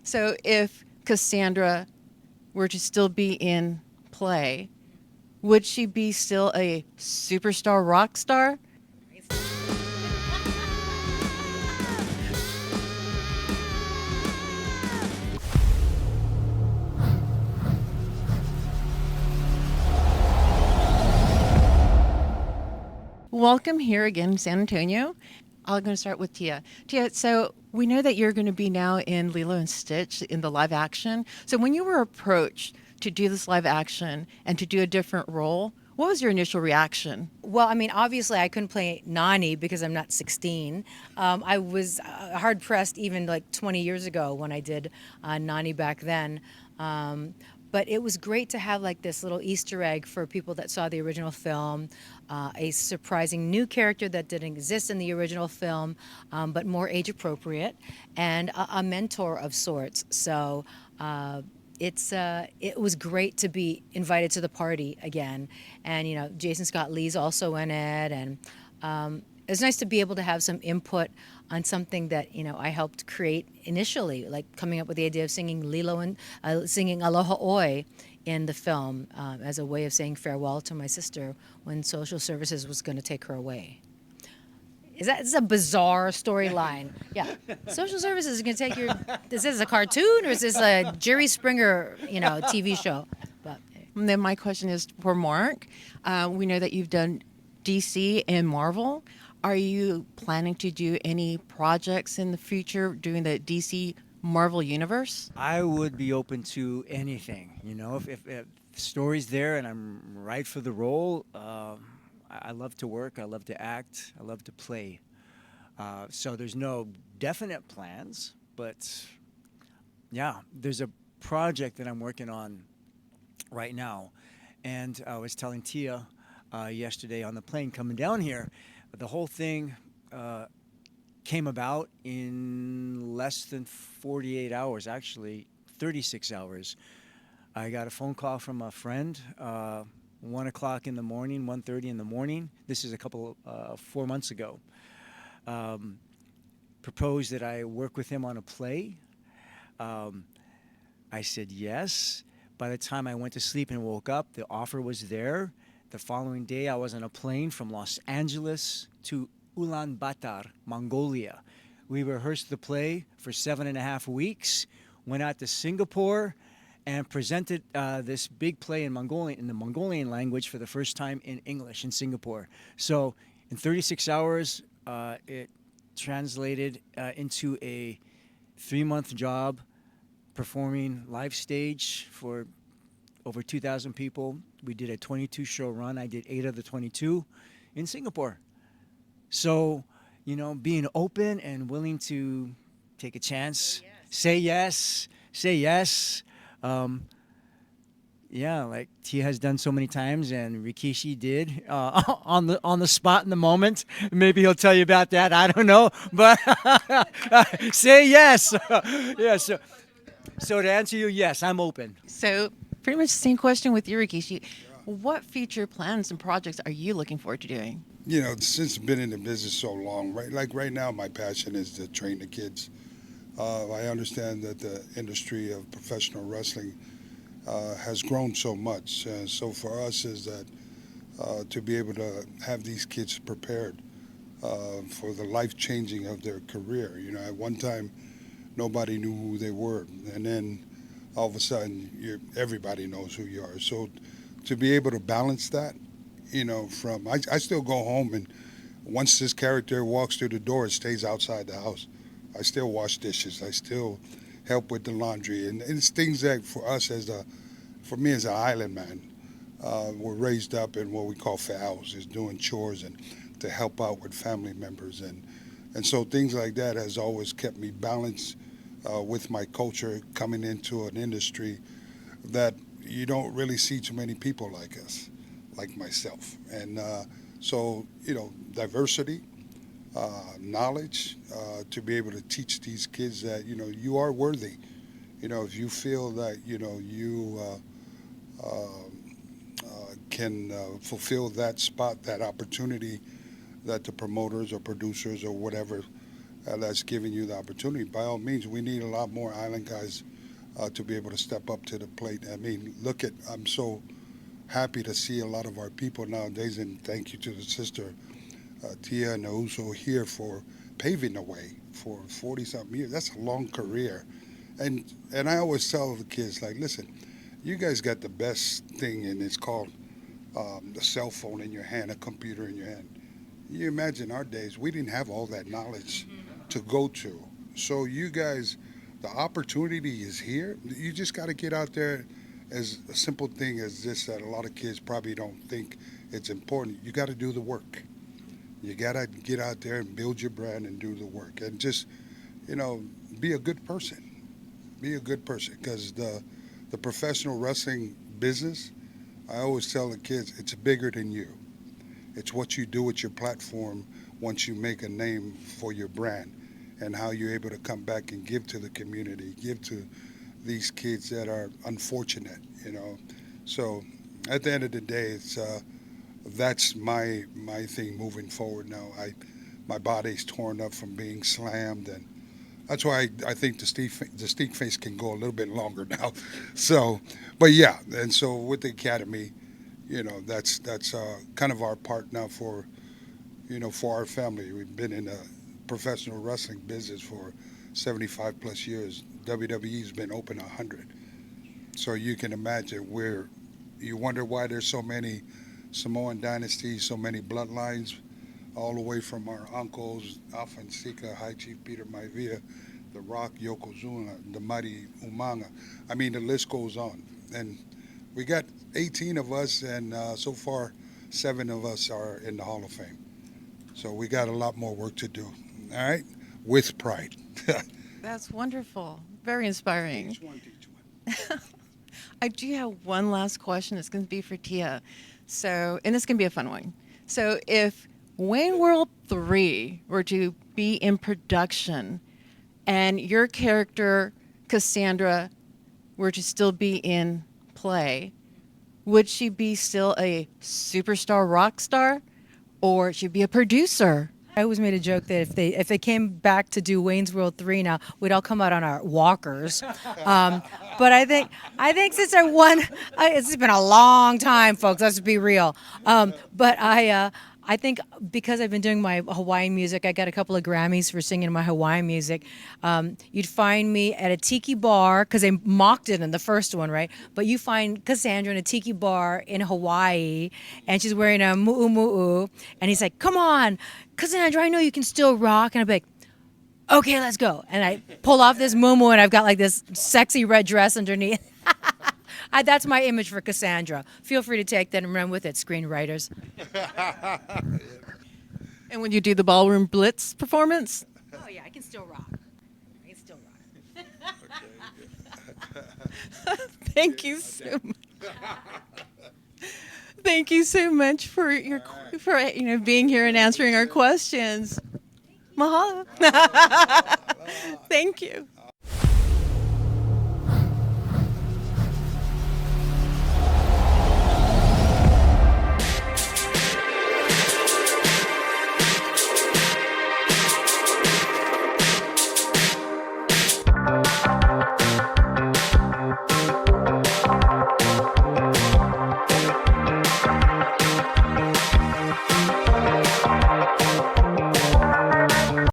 So if Cassandra were to still be in play, would she be still a superstar rock star? Welcome here again, San Antonio. I'm going to start with Tia. Tia, so we know that you're going to be now in Lilo and Stitch in the live action. So when you were approached to do this live action and to do a different role, what was your initial reaction? Well, I mean, obviously, I couldn't play Nani because I'm not 16. I was hard pressed even like 20 years ago when I did Nani back then. But it was great to have like this little Easter egg for people that saw the original film, a surprising new character that didn't exist in the original film, but more age appropriate, and a mentor of sorts. So. It was great to be invited to the party again, and Jason Scott Lee's also in it, and it's nice to be able to have some input on something that I helped create initially, like coming up with the idea of singing Lilo and singing Aloha Oi in the film as a way of saying farewell to my sister when social services was going to take her away. Is a bizarre storyline? Yeah, social services is going to take your. Is this a cartoon or is this a Jerry Springer, TV show? But And then my question is for Mark. We know that you've done DC and Marvel. Are you planning to do any projects in the future doing the DC Marvel universe? I would be open to anything. If the story's there and I'm right for the role, I love to work. I love to act. I love to play. So there's no definite plans, but yeah, there's a project that I'm working on right now. And I was telling Tia yesterday on the plane coming down here, the whole thing came about in less than 48 hours, actually 36 hours. I got a phone call from a friend, 1 o'clock in the morning, 1:30 in the morning. This is 4 months ago. Proposed that I work with him on a play. I said yes. By the time I went to sleep and woke up, the offer was there. The following day, I was on a plane from Los Angeles to Ulaanbaatar, Mongolia. We rehearsed the play for 7.5 weeks, went out to Singapore, and presented this big play in the Mongolian language for the first time in English in Singapore. So in 36 hours, it translated into a 3-month job performing live stage for over 2,000 people. We did a 22-show run. I did 8 of the 22 in Singapore. So, being open and willing to take a chance, say yes. Yeah, like Tia has done so many times, and Rikishi did on the spot in the moment. Maybe he'll tell you about that. I don't know, but say yes. Yeah. So to answer you, yes, I'm open. So pretty much the same question with you, Rikishi. What future plans and projects are you looking forward to doing? Since I've been in the business so long, right? Like right now, my passion is to train the kids. I understand that the industry of professional wrestling has grown so much. So for us is that to be able to have these kids prepared for the life changing of their career. At one time, nobody knew who they were, and then all of a sudden, everybody knows who you are. So to be able to balance that, I still go home and once this character walks through the door, it stays outside the house. I still wash dishes. I still help with the laundry, and it's things that for me as an island man, we're raised up in what we call faos, is doing chores and to help out with family members, and so things like that has always kept me balanced with my culture coming into an industry that you don't really see too many people like us, like myself, and so diversity. Knowledge to be able to teach these kids that you are worthy. If you feel that you can fulfill that spot, that opportunity that the promoters or producers or whatever that's giving you the opportunity. By all means, we need a lot more island guys to be able to step up to the plate. I mean, look at, I'm so happy to see a lot of our people nowadays, and thank you to the sister Tia and Uso here for paving the way for 40 something years. That's a long career. And I always tell the kids, like, listen, you guys got the best thing, and it's called the cell phone in your hand, a computer in your hand. You imagine our days, we didn't have all that knowledge to go to. So you guys, the opportunity is here. You just got to get out there. As a simple thing as this, that a lot of kids probably don't think it's important. You got to do the work. You got to get out there and build your brand and do the work. And just, be a good person. Be a good person, because the professional wrestling business, I always tell the kids, it's bigger than you. It's what you do with your platform once you make a name for your brand, and how you're able to come back and give to the community, give to these kids that are unfortunate, So at the end of the day, it's that's my thing moving forward now. My body's torn up from being slammed, and that's why I think the steak face can go a little bit longer now. So, but yeah, and so with the academy, that's kind of our part now for our family. We've been in the professional wrestling business for 75 plus years. WWE's been open 100. So you can imagine you wonder why there's so many Samoan dynasties, so many bloodlines, all the way from our uncles, Alpha and Sika, High Chief Peter Maivia, The Rock, Yokozuna, the mighty Umanga. I mean, the list goes on. And we got 18 of us, and so far, 7 of us are in the Hall of Fame. So we got a lot more work to do, all right? With pride. That's wonderful. Very inspiring. Teach one. I do have one last question. It's going to be for Tia. So, and it's going to be a fun one. So, if Wayne World 3 were to be in production and your character, Cassandra, were to still be in play, would she be still a superstar rock star, or she'd be a producer? I always made a joke that if they came back to do Wayne's World 3 now, we'd all come out on our walkers. But I think since it's been a long time, folks. Let's be real. But I think because I've been doing my Hawaiian music, I got a couple of Grammys for singing my Hawaiian music. You'd find me at a tiki bar, because they mocked it in the first one, right? But you find Cassandra in a tiki bar in Hawaii, and she's wearing a mu'u, and he's like, "Come on, Cassandra, I know you can still rock." And I'd be like, "Okay, let's go." And I pull off this muumuu, and I've got like this sexy red dress underneath. That's my image for Cassandra. Feel free to take that and run with it, screenwriters. And when you do the ballroom blitz performance? Oh yeah, I can still rock. Thank you so much. Thank you so much for being here and answering our questions. Mahalo. Thank you.